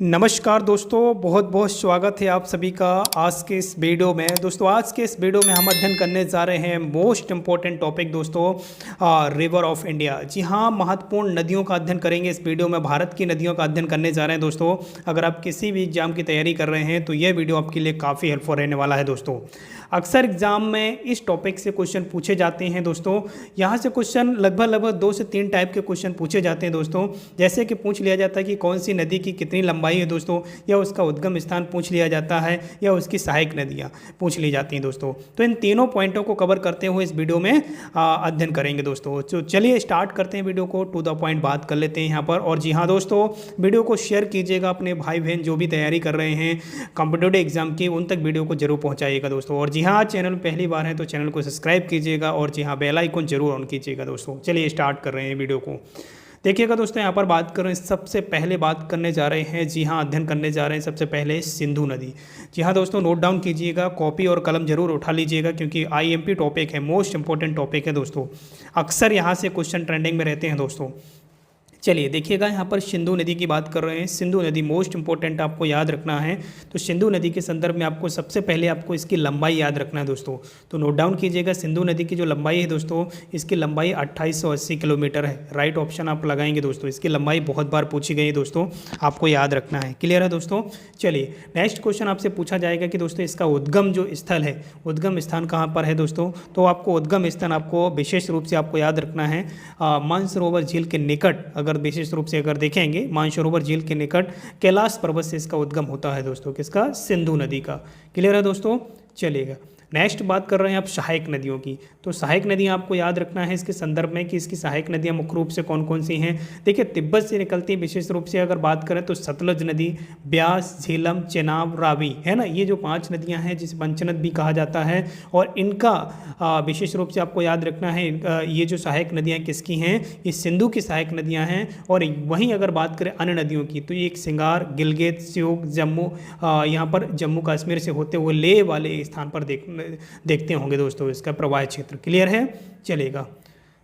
नमस्कार दोस्तों, बहुत बहुत स्वागत है आप सभी का आज के इस वीडियो में। दोस्तों आज के इस वीडियो में हम अध्ययन करने जा रहे हैं मोस्ट इम्पोर्टेंट टॉपिक दोस्तों, रिवर ऑफ इंडिया। जी हाँ, महत्वपूर्ण नदियों का अध्ययन करेंगे इस वीडियो में। भारत की नदियों का अध्ययन करने जा रहे हैं दोस्तों। अगर आप किसी भी एग्जाम की तैयारी कर रहे हैं तो यह वीडियो आपके लिए काफ़ी हेल्पफुल रहने वाला है दोस्तों। अक्सर एग्जाम में इस टॉपिक से क्वेश्चन पूछे जाते हैं दोस्तों। यहाँ से क्वेश्चन लगभग 2 से 3 टाइप के क्वेश्चन पूछे जाते हैं दोस्तों। जैसे कि पूछ लिया जाता है कि कौन सी नदी की कितनी लंबाई है दोस्तों, या उसका उद्गम स्थान पूछ लिया जाता है, या उसकी सहायक नदियाँ पूछ ली जाती हैं दोस्तों। तो इन तीनों पॉइंटों को कवर करते हुए इस वीडियो में अध्ययन करेंगे दोस्तों। तो चलिए स्टार्ट करते हैं वीडियो को, टू द पॉइंट बात कर लेते हैं यहाँ पर। और जी हाँ दोस्तों, वीडियो को शेयर कीजिएगा अपने भाई बहन जो भी तैयारी कर रहे हैं कॉम्पिटिटिव एग्जाम की, उन तक वीडियो को जरूर पहुँचाइएगा दोस्तों। और जी हाँ, चैनल पहली बार है तो चैनल को सब्सक्राइब कीजिएगा, और जी हाँ बेल आइकन जरूर ऑन कीजिएगा दोस्तों। चलिए स्टार्ट कर रहे हैं वीडियो को। देखिएगा दोस्तों, यहाँ पर बात कर रहे हैं, सबसे पहले बात करने जा रहे हैं, जी हाँ अध्ययन करने जा रहे हैं सबसे पहले सिंधु नदी। जी हाँ दोस्तों, नोट डाउन कीजिएगा, कॉपी और कलम जरूर उठा लीजिएगा, क्योंकि आईएमपी टॉपिक है, मोस्ट इंपॉर्टेंट टॉपिक है दोस्तों। अक्सर यहाँ से क्वेश्चन ट्रेंडिंग में रहते हैं दोस्तों। चलिए देखिएगा, यहाँ पर सिंधु नदी की बात कर रहे हैं। सिंधु नदी मोस्ट इंपॉर्टेंट आपको याद रखना है। तो सिंधु नदी के संदर्भ में आपको सबसे पहले आपको इसकी लंबाई याद रखना है दोस्तों। तो नोट डाउन कीजिएगा, सिंधु नदी की जो लंबाई है दोस्तों, इसकी लंबाई 2880 किलोमीटर है। राइट ऑप्शन आप लगाएंगे दोस्तों। इसकी लंबाई बहुत बार पूछी गई है दोस्तों, आपको याद रखना है। क्लियर है दोस्तों। चलिए नेक्स्ट क्वेश्चन आपसे पूछा जाएगा कि दोस्तों इसका उद्गम जो स्थल है, उद्गम स्थान कहाँ पर है दोस्तों। तो आपको उद्गम स्थान आपको विशेष रूप से आपको याद रखना है मानसरोवर झील के निकट। अगर विशेष रूप से अगर देखेंगे, मानसरोवर झील के निकट कैलाश पर्वत से इसका उद्गम होता है दोस्तों, किसका, सिंधु नदी का। क्लियर है दोस्तों। चलिएगा नेक्स्ट बात कर रहे हैं आप सहायक नदियों की। तो सहायक नदियां आपको याद रखना है इसके संदर्भ में कि इसकी सहायक नदियां मुख्य रूप से कौन कौन सी हैं। देखिए तिब्बत से निकलती है विशेष रूप से अगर बात करें तो सतलज नदी, ब्यास, झेलम, चेनाब, रावी, है ना। ये जो 5 नदियां हैं जिसे पंचनद भी कहा जाता है, और इनका विशेष रूप से आपको याद रखना है ये जो सहायक नदियाँ किसकी हैं, ये सिंधु की सहायक नदियाँ हैं। और वहीं अगर बात करें अन्य नदियों की तो ये एक सिंगार, गिलगित, श्योक, जम्मू, यहाँ पर जम्मू कश्मीर से होते हुए लेह वाले स्थान पर देखते होंगे दोस्तों इसका प्रवाह क्षेत्र। क्लियर है। चलेगा।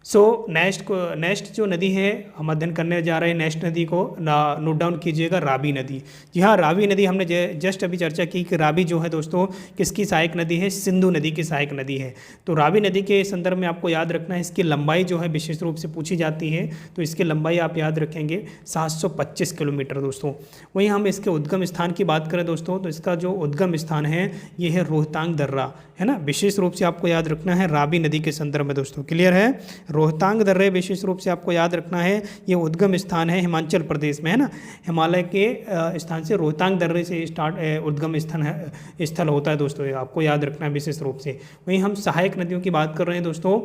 सो नेक्स्ट जो नदी है हम अध्ययन करने जा रहे हैं, नेक्स्ट नदी को नोट डाउन कीजिएगा, रावी नदी। जी हाँ, रावी नदी हमने जस्ट अभी चर्चा की कि रावी जो है दोस्तों किसकी सहायक नदी है, सिंधु नदी की सहायक नदी है। तो रावी नदी के संदर्भ में आपको याद रखना है इसकी लंबाई जो है विशेष रूप से पूछी जाती है। तो इसकी लंबाई आप याद रखेंगे 725 किलोमीटर दोस्तों। वहीं हम इसके उद्गम स्थान की बात करें दोस्तों, तो इसका जो उद्गम स्थान है ये है रोहतांग दर्रा, है ना। विशेष रूप से आपको याद रखना है रावी नदी के संदर्भ में दोस्तों। क्लियर है। रोहतांग दर्रे विशेष रूप से आपको याद रखना है, ये उद्गम स्थान है हिमाचल प्रदेश में, है ना। हिमालय के स्थान से रोहतांग दर्रे से स्टार्ट उद्गम स्थल होता है दोस्तों, आपको याद रखना है विशेष रूप से। वहीं हम सहायक नदियों की बात कर रहे हैं दोस्तों।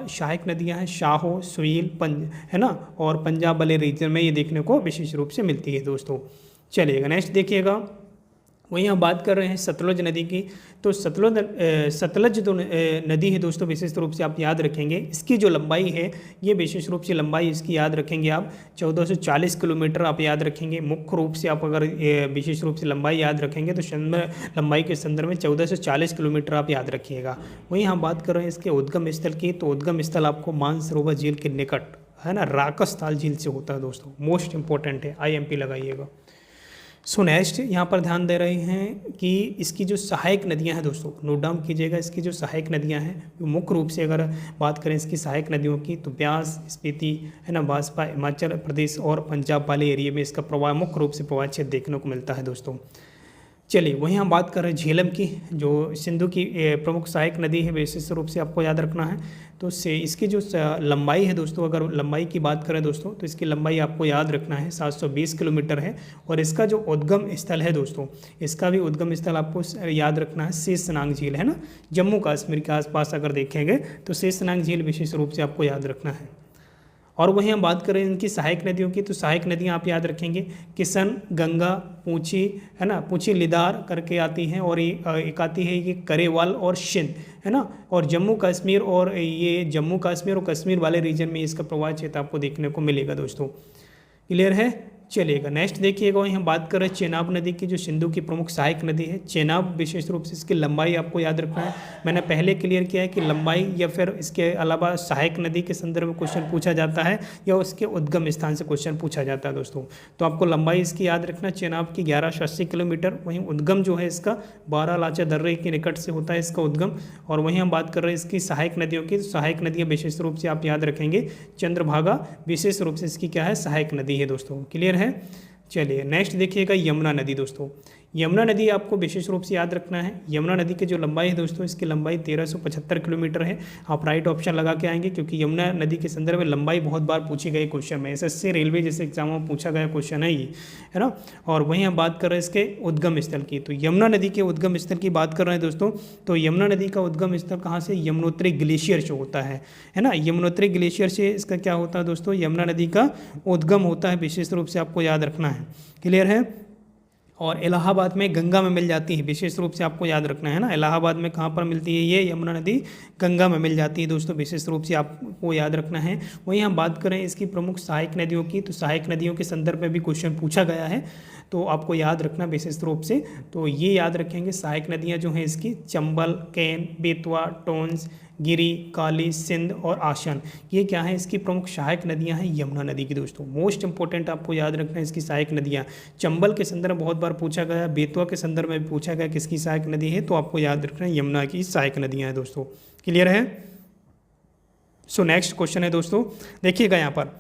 सहायक नदियाँ हैं शाहो, सुईल, है ना, और पंजाब वाले रीजन में ये देखने को विशेष रूप से मिलती है दोस्तों। चलिएगा नेक्स्ट देखिएगा, वहीं हम बात कर रहे हैं सतलज नदी की। तो सतलज जो नदी है दोस्तों विशेष रूप से आप याद रखेंगे, इसकी जो लंबाई है ये विशेष रूप से लंबाई इसकी याद रखेंगे आप 1440 किलोमीटर आप याद रखेंगे। मुख्य रूप से आप अगर विशेष रूप से लंबाई याद रखेंगे तो लंबाई के संदर्भ में 1440 किलोमीटर आप याद रखिएगा। वहीं हम बात कर रहे हैं इसके उद्गम स्थल की। तो उद्गम स्थल आपको मानसरोवर झील के निकट, है ना, राकसताल झील से होता है दोस्तों। मोस्ट इंपॉर्टेंट है, आईएमपी लगाइएगा। सो नेक्स्ट यहाँ पर ध्यान दे रहे हैं कि इसकी जो सहायक नदियाँ हैं दोस्तों, नोट डाउन कीजिएगा, इसकी जो सहायक नदियाँ हैं मुख्य रूप से अगर बात करें इसकी सहायक नदियों की तो ब्यास, स्पीति, है ना, बाजपा, हिमाचल प्रदेश और पंजाब वाले एरिया में इसका प्रवाह मुख्य रूप से प्रवाह क्षेत्र देखने को मिलता है दोस्तों। चलिए वहीं हम बात कर रहे हैं झेलम की, जो सिंधु की प्रमुख सहायक नदी है, विशेष रूप से आपको याद रखना है। तो इसकी जो लंबाई है दोस्तों, अगर लंबाई की बात करें दोस्तों तो इसकी लंबाई आपको याद रखना है 720 किलोमीटर है। और इसका जो उद्गम स्थल है दोस्तों, इसका भी उद्गम स्थल आपको याद रखना है शेषनाग झील, है ना। जम्मू कश्मीर के आसपास अगर देखेंगे तो शेषनाग झील विशेष रूप से आपको याद रखना है। और वहीं हम बात करें इनकी सहायक नदियों की, तो सहायक नदियां आप याद रखेंगे किशन, गंगा, पूंछी, है ना, पूंछी लिदार करके आती हैं, और एक आती है ये करेवाल और सिंध, है ना। और जम्मू कश्मीर, और ये जम्मू कश्मीर और कश्मीर वाले रीजन में इसका प्रवाह क्षेत्र आपको देखने को मिलेगा दोस्तों। क्लियर है। चलिएगा नेक्स्ट देखिएगा, वहीं हम बात कर रहे हैं चेनाब नदी की, जो सिंधु की प्रमुख सहायक नदी है। चेनाब विशेष रूप से इसकी लंबाई आपको याद रखना है, मैंने पहले क्लियर किया है कि लंबाई या फिर इसके अलावा सहायक नदी के संदर्भ में क्वेश्चन पूछा जाता है या उसके उद्गम स्थान से क्वेश्चन पूछा जाता है दोस्तों। तो आपको लंबाई इसकी याद रखना, चेनाब की 1180 किलोमीटर, वहीं उद्गम जो है इसका 12 लाचा दर्रे के निकट से होता है इसका उद्गम। और वहीं हम बात कर रहे हैं इसकी सहायक नदियों की, सहायक नदियाँ विशेष रूप से आप याद रखेंगे चंद्रभागा विशेष रूप से इसकी क्या है, सहायक नदी है दोस्तों। क्लियर है। चलिए नेक्स्ट देखिएगा यमुना नदी दोस्तों। यमुना नदी आपको विशेष रूप से याद रखना है। यमुना नदी की जो लंबाई है दोस्तों, इसकी लंबाई 1375 किलोमीटर है। आप राइट ऑप्शन लगा के आएंगे, क्योंकि यमुना नदी के संदर्भ में लंबाई बहुत बार पूछी गई क्वेश्चन में, एसएससी रेलवे जैसे एग्जाम में पूछा गया क्वेश्चन है ये, है ना। और वहीं हम बात कर रहे हैं इसके उद्गम स्थल की, तो यमुना नदी के उद्गम स्थल की बात कर रहे हैं दोस्तों। तो यमुना नदी का उद्गम स्थल कहाँ से, यमुनोत्री ग्लेशियर से होता है ना। यमुनोत्री ग्लेशियर से इसका क्या होता है दोस्तों, यमुना नदी का उद्गम होता है, विशेष रूप से आपको याद रखना है। क्लियर है। और इलाहाबाद में गंगा में मिल जाती है, विशेष रूप से आपको याद रखना है ना। इलाहाबाद में कहाँ पर मिलती है ये यमुना नदी, गंगा में मिल जाती है दोस्तों, विशेष रूप से आपको याद रखना है। वहीं हम बात करें इसकी प्रमुख सहायक नदियों की, तो सहायक नदियों के संदर्भ में भी क्वेश्चन पूछा गया है, तो आपको याद रखना विशेष रूप से। तो ये याद रखेंगे सहायक नदियाँ जो हैं इसकी चंबल, केन, बेतवा, टोंस, गिरी, काली, सिंध और आशन, ये क्या है इसकी प्रमुख सहायक नदियां हैं यमुना नदी की दोस्तों। मोस्ट इंपॉर्टेंट आपको याद रखना है इसकी सहायक नदियां। चंबल के संदर्भ में बहुत बार पूछा गया, बेतवा के संदर्भ में भी पूछा गया किसकी सहायक नदी है, तो आपको याद रखना है यमुना की सहायक नदियां हैं दोस्तों। क्लियर है। सो नेक्स्ट क्वेश्चन है दोस्तों, देखिएगा यहाँ पर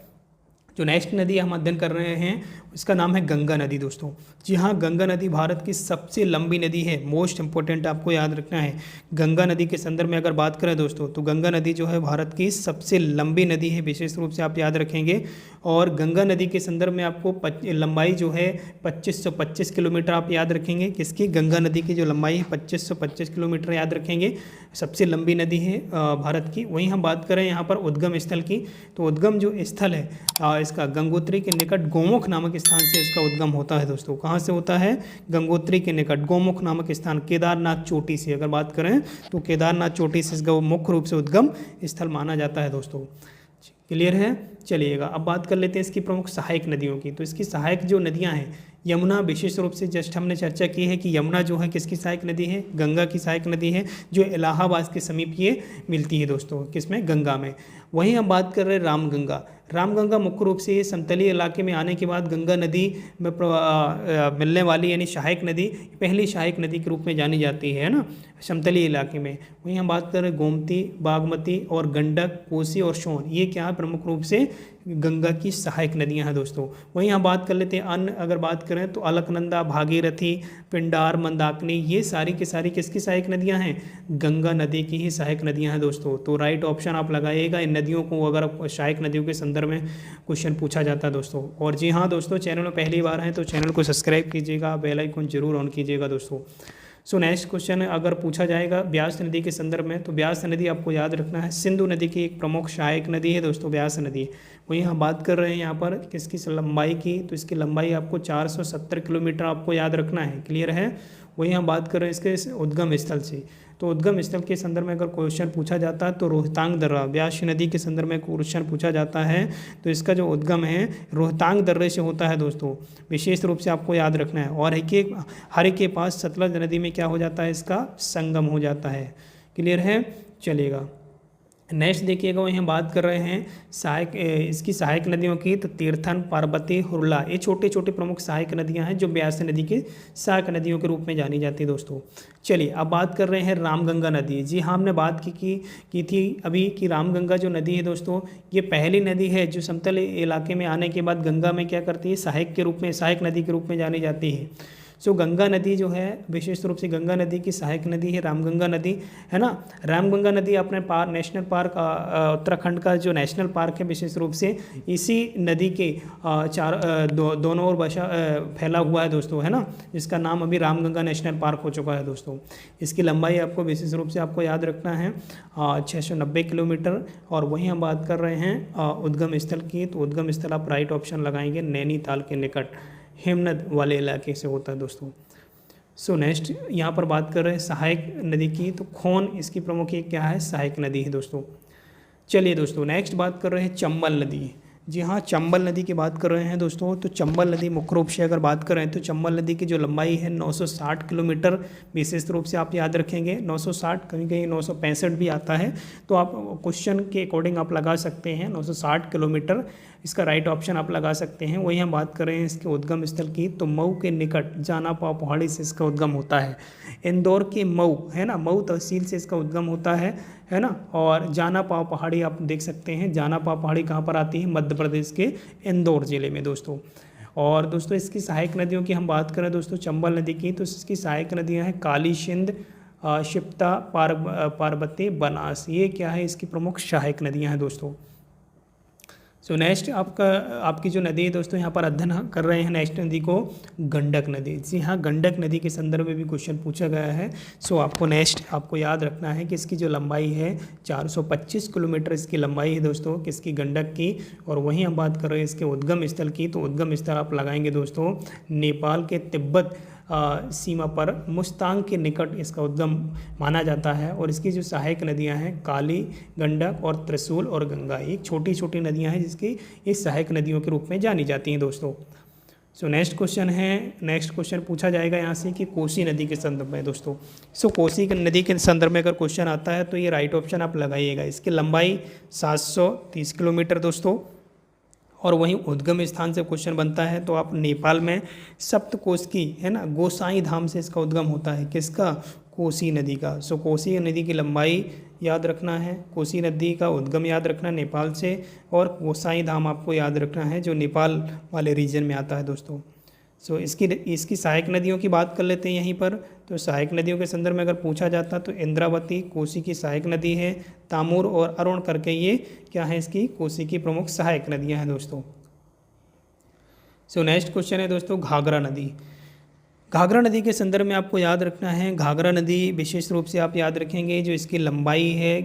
जो नेक्स्ट नदी हम अध्ययन कर रहे हैं इसका नाम है गंगा नदी दोस्तों। जी हाँ, गंगा नदी भारत की सबसे लंबी नदी है, मोस्ट इंपॉर्टेंट आपको याद रखना है। गंगा नदी के संदर्भ में अगर बात करें दोस्तों, तो गंगा नदी जो है भारत की सबसे लंबी नदी है, विशेष रूप से आप याद रखेंगे। और गंगा नदी के संदर्भ में आपको लंबाई जो है 2525 किलोमीटर आप याद रखेंगे। किसकी, गंगा नदी की जो लंबाई है 2525 किलोमीटर याद रखेंगे, सबसे लंबी नदी है भारत की। वहीं हम बात करें यहाँ पर उद्गम स्थल की, तो उद्गम जो स्थल है इसका गंगोत्री के निकट गोमुख नामक स्थान से इसका उद्गम होता है दोस्तों। कहाँ से होता है, गंगोत्री के निकट गोमुख नामक स्थान, केदारनाथ चोटी से अगर बात करें तो केदारनाथ चोटी से इसका मुख्य रूप से उद्गम स्थल माना जाता है दोस्तों। क्लियर है। चलिएगा अब बात कर लेते हैं इसकी प्रमुख सहायक नदियों की। तो इसकी सहायक जो नदियाँ हैं, यमुना विशेष रूप से जस्ट हमने चर्चा की है कि यमुना जो है किसकी सहायक नदी है, गंगा की सहायक नदी है, जो इलाहाबाद के समीप ये मिलती है दोस्तों, किसमें, गंगा में। वहीं हम बात कर रहे हैं रामगंगा। रामगंगा मुख्य रूप से ये समतलीय इलाके में आने के बाद गंगा नदी में मिलने वाली यानी सहायक नदी, पहली सहायक नदी के रूप में जानी जाती है ना, समतलीय इलाके में। वहीं हम बात कर रहे हैं गोमती, बागमती और गंडक, कोसी और सोन, ये क्या है, प्रमुख रूप से गंगा की सहायक नदियां हैं दोस्तों। वहीं हम बात कर लेते हैं अन्य, अगर बात करें तो अलकनंदा, भागीरथी, पिंडार, मंदाकिनी, ये सारी की सारी किसकी सहायक नदियां हैं, गंगा नदी की ही सहायक नदियां हैं दोस्तों। तो राइट ऑप्शन आप लगाइएगा इन नदियों को, अगर सहायक नदियों के संदर्भ में क्वेश्चन पूछा जाता है दोस्तों। और जी हाँ दोस्तों, चैनल में पहली बार हैं तो चैनल को सब्सक्राइब कीजिएगा, बेल आइकन जरूर ऑन कीजिएगा दोस्तों। सो नेक्स्ट क्वेश्चन अगर पूछा जाएगा ब्यास नदी के संदर्भ में, तो ब्यास नदी आपको याद रखना है सिंधु नदी की एक प्रमुख सहायक नदी है दोस्तों, ब्यास नदी। वहीं हम बात कर रहे हैं यहाँ पर किसकी लंबाई की, तो इसकी लंबाई आपको 470 किलोमीटर आपको याद रखना है। क्लियर है। वहीं हम बात कर रहे हैं इसके उद्गम स्थल से, तो उद्गम स्थल के संदर्भ में अगर क्वेश्चन पूछा जाता है तो रोहतांग दर्रा, ब्यास नदी के संदर्भ में क्वेश्चन पूछा जाता है तो इसका जो उद्गम है रोहतांग दर्रे से होता है दोस्तों, विशेष रूप से आपको याद रखना है। और हर के पास सतलज नदी में क्या हो जाता है, इसका संगम हो जाता है। क्लियर है। चलेगा नेक्स्ट देखिएगा, वहीं हम बात कर रहे हैं सहायक इसकी सहायक नदियों की, तो तीर्थन, पार्वती, हुरला, ये छोटे छोटे प्रमुख सहायक नदियां हैं जो ब्यास नदी के सहायक नदियों के रूप में जानी जाती है दोस्तों। चलिए अब बात कर रहे हैं रामगंगा नदी। जी हाँ, हमने बात की थी अभी कि रामगंगा जो नदी है दोस्तों, ये पहली नदी है जो समतल इलाके में आने के बाद गंगा में क्या करती है, सहायक के रूप में, सहायक नदी के रूप में जानी जाती है। सो गंगा नदी जो है विशेष रूप से गंगा नदी की सहायक नदी है रामगंगा नदी, है ना। रामगंगा नदी अपने नेशनल पार्क उत्तराखंड का जो नेशनल पार्क है विशेष रूप से इसी नदी के दोनों ओर बसा फैला हुआ है दोस्तों, है ना, जिसका नाम अभी रामगंगा नेशनल पार्क हो चुका है दोस्तों। इसकी लंबाई आपको विशेष रूप से आपको याद रखना है 690 किलोमीटर। और वहीं हम बात कर रहे हैं उद्गम स्थल की, तो उद्गम स्थल आप राइट ऑप्शन लगाएंगे, नैनीताल के निकट हेमनद वाले इलाके से होता है दोस्तों। सो नेक्स्ट यहाँ पर बात कर रहे हैं सहायक नदी की, तो खोन इसकी प्रमुख एक क्या है, सहायक नदी है दोस्तों। चलिए दोस्तों नेक्स्ट बात कर रहे हैं चंबल नदी। जी हाँ, चंबल नदी की बात कर रहे हैं दोस्तों। तो चंबल नदी मुख्य रूप से अगर बात करें तो चंबल नदी की जो लंबाई है 960 किलोमीटर, विशेष रूप से आप याद रखेंगे 960, कहीं कहीं 965 भी आता है। तो आप क्वेश्चन के अकॉर्डिंग आप लगा सकते हैं 960 किलोमीटर, इसका राइट ऑप्शन आप लगा सकते हैं। वही हम बात कर रहे हैं इसके उद्गम स्थल की, तो मऊ के निकट जानापाव पहाड़ी से इसका उद्गम होता है। इंदौर के मऊ, है ना, मऊ तहसील से इसका उद्गम होता है ना। और जानापाव पहाड़ी आप देख सकते हैं, जानापाव पहाड़ी कहाँ पर आती है, मध्य प्रदेश के इंदौर जिले में दोस्तों। और दोस्तों इसकी सहायक नदियों की हम बात करें दोस्तों चंबल नदी की, तो इसकी सहायक नदियाँ हैं काली सिंध, क्षिप्ता, पार्वती, बनास। ये क्या है, इसकी प्रमुख सहायक नदियाँ हैं दोस्तों। सो नेक्स्ट आपकी जो नदी है दोस्तों, यहाँ पर अध्ययन कर रहे हैं नेक्स्ट नदी को, गंडक नदी। जी हाँ, गंडक नदी के संदर्भ में भी क्वेश्चन पूछा गया है। सो आपको नेक्स्ट आपको याद रखना है कि इसकी जो लंबाई है 425 किलोमीटर इसकी लंबाई है दोस्तों, किसकी, गंडक की। और वहीं हम बात कर रहे हैं इसके उद्गम स्थल की, तो उद्गम स्थल आप लगाएंगे दोस्तों नेपाल के तिब्बत सीमा पर मुस्तांग के निकट इसका उद्गम माना जाता है। और इसकी जो सहायक नदियां हैं काली, गंडक और त्रिशूल और गंगा, ये छोटी छोटी नदियां हैं जिसकी इस सहायक नदियों के रूप में जानी जाती हैं दोस्तों। सो नेक्स्ट क्वेश्चन है, नेक्स्ट क्वेश्चन पूछा जाएगा यहाँ से कि कोसी नदी के संदर्भ में दोस्तों। सो कोसी नदी के संदर्भ में अगर क्वेश्चन आता है तो ये राइट ऑप्शन आप लगाइएगा। इसकी लंबाई 730 किलोमीटर दोस्तों। और वहीं उद्गम स्थान से क्वेश्चन बनता है तो आप नेपाल में सप्तकोश की, है ना, गोसाई धाम से इसका उद्गम होता है, किसका, कोसी नदी का। सो कोसी नदी की लंबाई याद रखना है, कोसी नदी का उद्गम याद रखना नेपाल से, और गोसाई धाम आपको याद रखना है जो नेपाल वाले रीजन में आता है दोस्तों। सो इसकी सहायक नदियों की बात कर लेते हैं यहीं पर। तो सहायक नदियों के संदर्भ में अगर पूछा जाता तो इंद्रावती कोसी की सहायक नदी है, तामूर और अरुण करके ये क्या है, इसकी कोसी की प्रमुख सहायक नदियां हैं दोस्तों। सो नेक्स्ट क्वेश्चन है दोस्तों घाघरा नदी। घाघरा नदी के संदर्भ में आपको याद रखना है, घाघरा नदी विशेष रूप से आप याद रखेंगे जो इसकी लंबाई है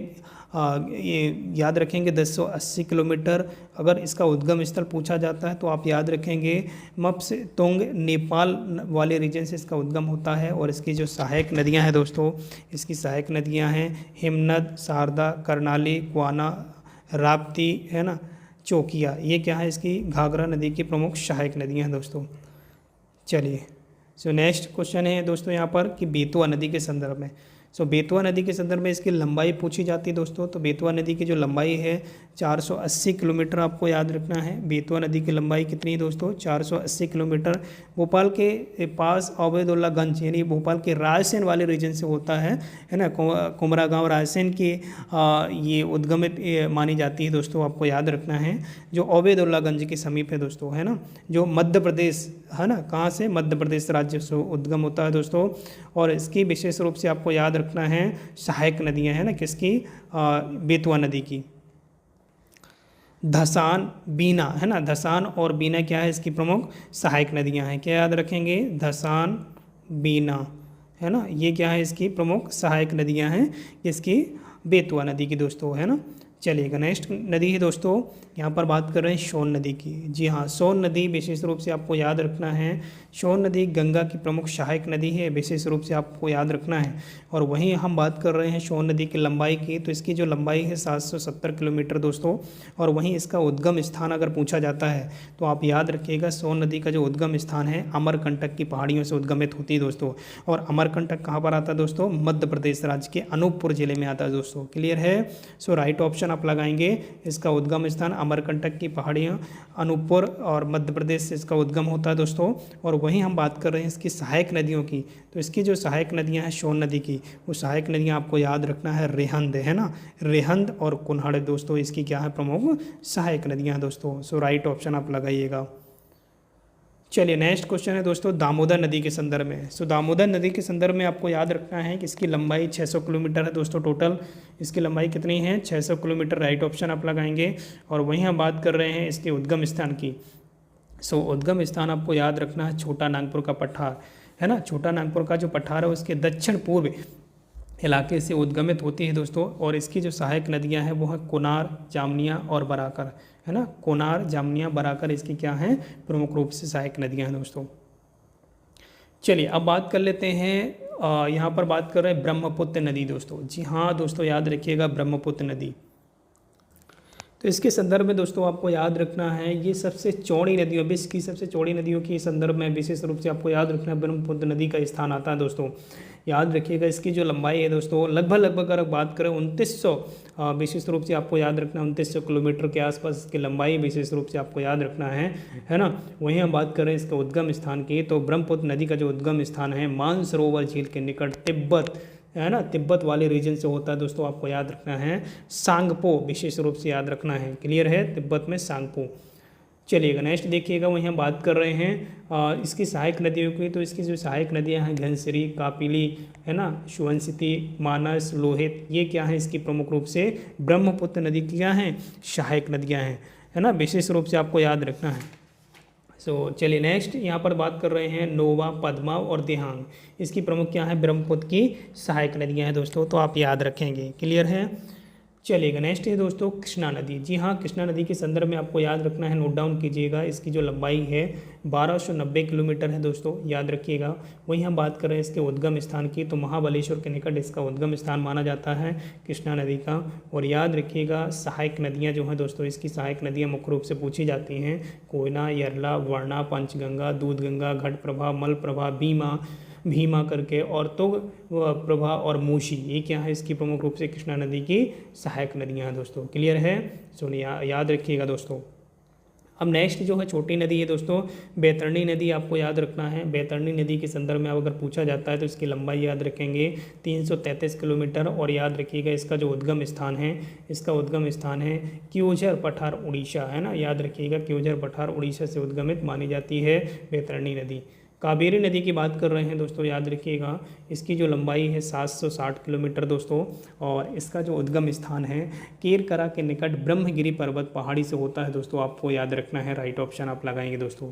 ये याद रखेंगे 1080 किलोमीटर। अगर इसका उद्गम स्थल पूछा जाता है तो आप याद रखेंगे मप्सतोंग, नेपाल वाले रीजन से इसका उद्गम होता है। और इसकी जो सहायक नदियां हैं दोस्तों, इसकी सहायक नदियां हैं हिमनद, शारदा, कर्णाली, क्वाना, राप्ती, है ना, चौकिया। ये क्या है, इसकी घाघरा नदी की प्रमुख सहायक नदियां हैं दोस्तों। चलिए, सो नेक्स्ट क्वेश्चन है दोस्तों यहाँ पर कि बेतवा नदी के संदर्भ में। सो बेतवा नदी के संदर्भ में इसकी लंबाई पूछी जाती है दोस्तों। तो बेतवा नदी की जो लंबाई है 480 किलोमीटर आपको याद रखना है। बेतवा नदी की लंबाई कितनी है दोस्तों, 480 किलोमीटर। भोपाल के पास अवैदुल्लागंज यानी भोपाल के रायसेन वाले रीजन से होता है ना, कुमरा गाँव रायसेन की ये उद्गमित मानी जाती है दोस्तों, आपको याद रखना है, जो अवैदुल्लागंज के समीप है दोस्तों, है ना, जो मध्य प्रदेश, है ना, कहाँ से, मध्य प्रदेश राज्य से उद्गम होता है दोस्तों। और इसकी विशेष रूप से आपको याद रखना है सहायक नदियां, है ना, किसकी, बेतवा नदी की। धसान, बीना, है ना, धसान और बीना क्या है, इसकी प्रमुख सहायक नदियां हैं। क्या याद रखेंगे, धसान, बीना, है ना, ये क्या है, इसकी प्रमुख सहायक नदियां हैं, किसकी, बेतवा नदी की दोस्तों, है ना। चलिएगा, नेक्स्ट नदी है दोस्तों, यहाँ पर बात कर रहे हैं सोन नदी की। जी हाँ, सोन नदी विशेष रूप से आपको याद रखना है, सोन नदी गंगा की प्रमुख सहायक नदी है, विशेष रूप से आपको याद रखना है। और वहीं हम बात कर रहे हैं सोन नदी की लंबाई की, तो इसकी जो लंबाई है 770 किलोमीटर दोस्तों। और वहीं इसका उद्गम स्थान अगर पूछा जाता है तो आप याद रखिएगा सोन नदी का जो उद्गम स्थान है अमरकंटक की पहाड़ियों से उद्गमित होती है दोस्तों। और अमरकंटक कहाँ पर आता है दोस्तों, मध्य प्रदेश राज्य के अनूपपुर जिले में आता है दोस्तों। क्लियर है। सो राइट ऑप्शन आप लगाएंगे, इसका उद्गम स्थान अमरकंटक की पहाड़ियाँ, अनूपपुर और मध्य प्रदेश से इसका उद्गम होता है दोस्तों। और वहीं हम बात कर रहे हैं इसकी सहायक नदियों की, तो इसकी जो सहायक नदियाँ हैं सोन नदी की, वो सहायक नदियाँ आपको याद रखना है रेहंद, है ना, रेहंद और कुन्हाड़ दोस्तों, इसकी क्या है, प्रमुख सहायक नदियाँ हैं दोस्तों। सो राइट ऑप्शन आप लगाइएगा। चलिए, नेक्स्ट क्वेश्चन है दोस्तों दामोदर नदी के संदर्भ में। सो दामोदर नदी के संदर्भ में आपको याद रखना है कि इसकी लंबाई 600 किलोमीटर है दोस्तों। टोटल इसकी लंबाई कितनी है, 600 किलोमीटर। राइट ऑप्शन आप लगाएंगे। और वहीं हम बात कर रहे हैं इसके उद्गम स्थान की। सो उद्गम स्थान आपको याद रखना है छोटा नागपुर का पठार, है ना, छोटा नागपुर का जो पठार है उसके दक्षिण पूर्व इलाके से उद्गमित होती है दोस्तों। और इसकी जो सहायक नदियां हैं वो हैं कोनार, जामनिया और बराकर, है ना, कोनार, जामनिया, बराकर इसकी क्या हैं, प्रमुख रूप से सहायक नदियां हैं दोस्तों। चलिए, अब बात कर लेते हैं, यहाँ पर बात कर रहे हैं ब्रह्मपुत्र नदी दोस्तों। जी हाँ दोस्तों, याद रखिएगा ब्रह्मपुत्र नदी। तो इसके संदर्भ में दोस्तों आपको याद रखना है, ये सबसे चौड़ी नदियों, विश्व की सबसे चौड़ी नदियों के संदर्भ में विशेष रूप से आपको याद रखना है ब्रह्मपुत्र नदी का स्थान आता है दोस्तों। याद रखिएगा इसकी जो लंबाई है दोस्तों लगभग अगर बात करें 2900, विशेष रूप से आपको याद रखना है 2900 किलोमीटर के आसपास की लंबाई विशेष रूप से आपको याद रखना है ना। वहीं हम बात करें इसके उद्गम स्थान की, तो ब्रह्मपुत्र नदी का जो उद्गम स्थान है मानसरोवर झील के निकट तिब्बत, है ना, तिब्बत वाले रीजन से होता है दोस्तों। आपको याद रखना है सांगपो, विशेष रूप से याद रखना है, क्लियर है, तिब्बत में सांगपो। चलिएगा नेक्स्ट देखिएगा, वहीं हम बात कर रहे हैं इसकी सहायक नदियों की। तो इसकी जो सहायक नदियां हैं घनसरी, कापिली, है ना, सुवंसिती, मानस, लोहित, ये क्या है इसकी प्रमुख रूप से ब्रह्मपुत्र नदी की क्या हैं, सहायक नदियां हैं, है ना, विशेष रूप से आपको याद रखना है। चलिए नेक्स्ट यहाँ पर बात कर रहे हैं नोवा, पद्मा और दिहांग, इसकी प्रमुख क्या है, ब्रह्मपुत्र की सहायक नदियाँ हैं दोस्तों, तो आप याद रखेंगे, क्लियर है। चलिएगा नेक्स्ट है दोस्तों कृष्णा नदी। जी हाँ, कृष्णा नदी के संदर्भ में आपको याद रखना है, नोट डाउन कीजिएगा, इसकी जो लंबाई है 1290 किलोमीटर है दोस्तों, याद रखिएगा। वहीं हम बात कर रहे हैं इसके उद्गम स्थान की, तो महाबलेश्वर के निकट इसका उद्गम स्थान माना जाता है कृष्णा नदी का। और याद रखिएगा सहायक नदियाँ जो हैं दोस्तों, इसकी सहायक नदियाँ मुख्य रूप से पूछी जाती हैं कोयना, यरला, वर्णा, पंचगंगा, दूधगंगा, घटप्रभा, मलप्रभा, भीमा करके, और तुग प्रभा और मूशी, ये क्या है इसकी प्रमुख रूप से कृष्णा नदी की सहायक नदियां हैं दोस्तों, क्लियर है। सुनिए याद रखिएगा दोस्तों। अब नेक्स्ट जो है छोटी नदी है दोस्तों बैतरणी नदी, आपको याद रखना है। बैतरणी नदी के संदर्भ में अगर पूछा जाता है तो इसकी लंबाई याद रखेंगे 333 किलोमीटर। और याद रखिएगा इसका जो उद्गम स्थान है, इसका उद्गम स्थान है क्योंझर पठार उड़ीसा, है ना, याद रखिएगा क्योंझर पठार उड़ीसा से उद्गमित मानी जाती है बैतरणी नदी। कावेरी नदी की बात कर रहे हैं दोस्तों, याद रखिएगा इसकी जो लंबाई है 760 किलोमीटर दोस्तों, और इसका जो उद्गम स्थान है केरकरा के निकट ब्रह्मगिरी पर्वत पहाड़ी से होता है दोस्तों, आपको याद रखना है, राइट ऑप्शन आप लगाएंगे दोस्तों,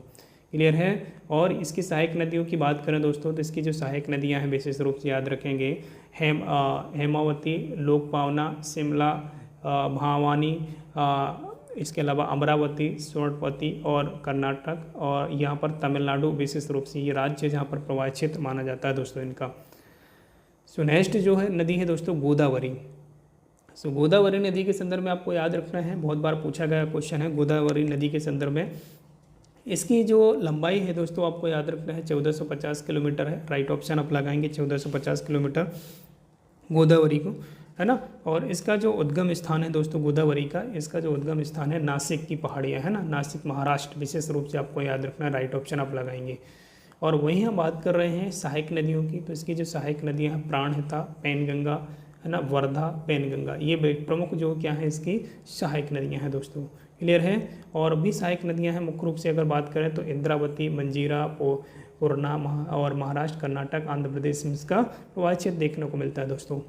क्लियर है। और इसकी सहायक नदियों की बात करें दोस्तों, तो इसकी जो सहायक नदियाँ हैं विशेष रूप से याद रखेंगे हेमावती, लोकपावना, शिमला, भावानी, इसके अलावा अमरावती, स्वर्णपति और कर्नाटक, और यहाँ पर तमिलनाडु विशेष रूप से ये राज्य जहाँ पर प्रवाह क्षेत्र माना जाता है दोस्तों इनका। नेक्स्ट जो है नदी है दोस्तों गोदावरी। गोदावरी नदी के संदर्भ में आपको याद रखना है, बहुत बार पूछा गया क्वेश्चन है गोदावरी नदी के संदर्भ में। इसकी जो लंबाई है दोस्तों आपको याद रखना है 1450 किलोमीटर है, राइट ऑप्शन आप लगाएंगे 1450 किलोमीटर गोदावरी को, है ना। और इसका जो उद्गम स्थान है दोस्तों गोदावरी का, इसका जो उद्गम स्थान है नासिक की पहाड़ियाँ, है ना, नासिक महाराष्ट्र, विशेष रूप से आपको याद रखना है, राइट ऑप्शन आप लगाएंगे। और वहीं हम बात कर रहे हैं सहायक नदियों की, तो इसकी जो सहायक नदियाँ हैं प्राणहिता, पैनगंगा, है ना, वर्धा, पैनगंगा, ये प्रमुख जो क्या है इसकी सहायक नदियाँ हैं दोस्तों, क्लियर है। और भी सहायक नदियाँ हैं मुख्य रूप से अगर बात करें तो इंद्रावती, मंजीरा, पूर्णा और महाराष्ट्र, कर्नाटक, आंध्र प्रदेश में इसका प्रवाह क्षेत्र देखने को मिलता है दोस्तों।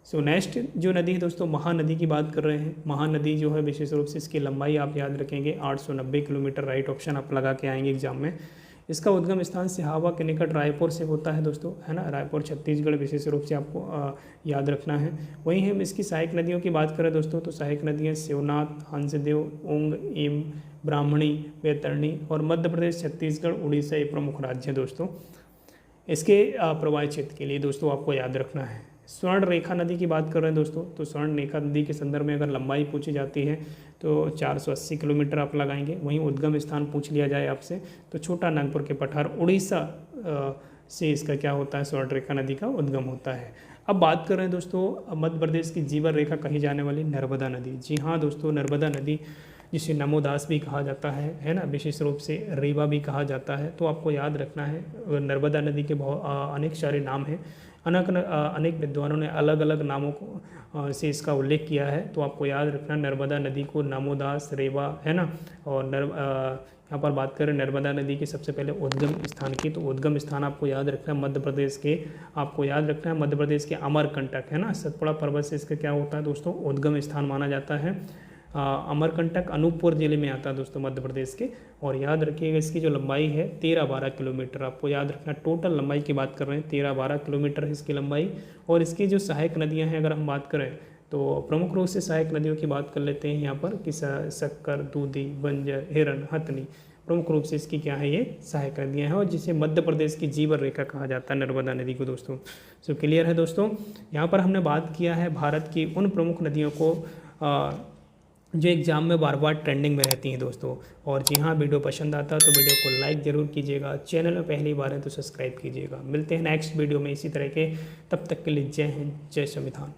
नेक्स्ट जो नदी है दोस्तों महानदी की बात कर रहे हैं। महानदी जो है विशेष रूप से इसकी लंबाई आप याद रखेंगे 890 किलोमीटर, राइट ऑप्शन आप लगा के आएंगे एग्जाम में। इसका उद्गम स्थान सिहावा के निकट रायपुर से होता है दोस्तों, है ना, रायपुर छत्तीसगढ़ विशेष रूप से आपको याद रखना है। वहीं हम इसकी सहायक नदियों की बात करें दोस्तों, तो सहायक नदियाँ शिवनाथ, हंसदेव, उंग, एम, ब्राह्मणी, बैतरणी, और मध्य प्रदेश, छत्तीसगढ़, उड़ीसा, ये प्रमुख राज्य हैं दोस्तों इसके प्रवाह क्षेत्र के लिए दोस्तों आपको याद रखना है। स्वर्ण रेखा नदी की बात कर रहे हैं दोस्तों, तो स्वर्ण रेखा नदी के संदर्भ में अगर लंबाई पूछी जाती है तो 480 किलोमीटर आप लगाएंगे। वहीं उद्गम स्थान पूछ लिया जाए आपसे तो छोटा नागपुर के पठार उड़ीसा से इसका क्या होता है, स्वर्ण रेखा नदी का उद्गम होता है। अब बात कर रहे हैं दोस्तों मध्य प्रदेश की जीवन रेखा कही जाने वाली नर्मदा नदी। जी हाँ दोस्तों, नर्मदा नदी जिसे नमोदास भी कहा जाता है ना, विशेष रूप से रेवा भी कहा जाता है, तो आपको याद रखना है नर्मदा नदी के बहुत अनेक सारे नाम हैं। अनेक विद्वानों ने अलग अलग नामों को से इसका उल्लेख किया है, तो आपको याद रखना नर्मदा नदी को नमोदास, रेवा, है ना। और यहाँ पर बात करें नर्मदा नदी के सबसे पहले उद्गम स्थान की, तो उद्गम स्थान आपको याद रखना है मध्य प्रदेश के, आपको याद रखना है मध्य प्रदेश के अमरकंटक, है ना, सतपुड़ा पर्वत से इसका क्या होता है दोस्तों उद्गम स्थान माना जाता है। अमरकंटक अनूपपुर जिले में आता है दोस्तों मध्य प्रदेश के। और याद रखिएगा इसकी जो लंबाई है 13-12 किलोमीटर, आपको याद रखना टोटल लंबाई की बात कर रहे हैं 13-12 किलोमीटर है इसकी लंबाई। और इसकी जो सहायक नदियां हैं अगर हम बात करें तो प्रमुख रूप से सहायक नदियों की बात कर लेते हैं यहाँ पर कि शक्कर, दूधी, बंजर, हिरन, हथनी, प्रमुख रूप से इसकी क्या है ये सहायक नदियाँ हैं, और जिसे मध्य प्रदेश की जीवन रेखा कहा जाता है नर्मदा नदी को दोस्तों। क्लियर है दोस्तों। यहाँ पर हमने बात किया है भारत की उन प्रमुख नदियों को जो एग्ज़ाम में बार बार ट्रेंडिंग में रहती हैं दोस्तों। और जी हाँ, वीडियो पसंद आता है तो वीडियो को लाइक ज़रूर कीजिएगा, चैनल में पहली बार है तो सब्सक्राइब कीजिएगा। मिलते हैं नेक्स्ट वीडियो में इसी तरह के, तब तक के लिए जय हिंद, जय संविधान।